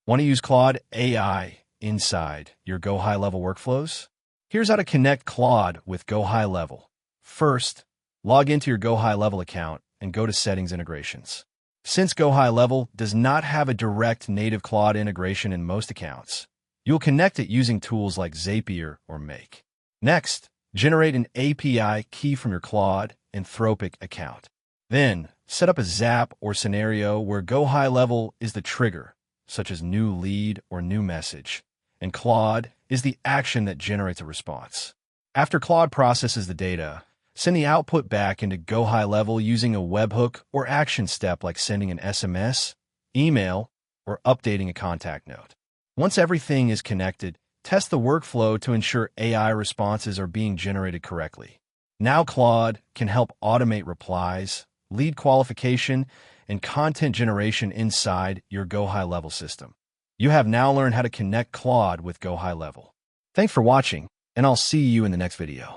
Want to use Claude AI inside your GoHighLevel workflows? Here's how to connect Claude with GoHighLevel. First, log into your GoHighLevel account and go to Settings Integrations. Since GoHighLevel does not have a direct native Claude integration in most accounts, you'll connect it using tools like Zapier or Make. Next, generate an API key from your Claude Anthropic account. Then, set up a Zap or scenario where GoHighLevel is the trigger, such as new lead or new message, and Claude is the action that generates a response. After Claude processes the data, send the output back into GoHighLevel using a webhook or action step like sending an SMS, email, or updating a contact note. Once everything is connected, test the workflow to ensure AI responses are being generated correctly. Now Claude can help automate replies, lead qualification, and content generation inside your GoHighLevel system. You have now learned how to connect Claude with GoHighLevel. Thanks for watching, and I'll see you in the next video.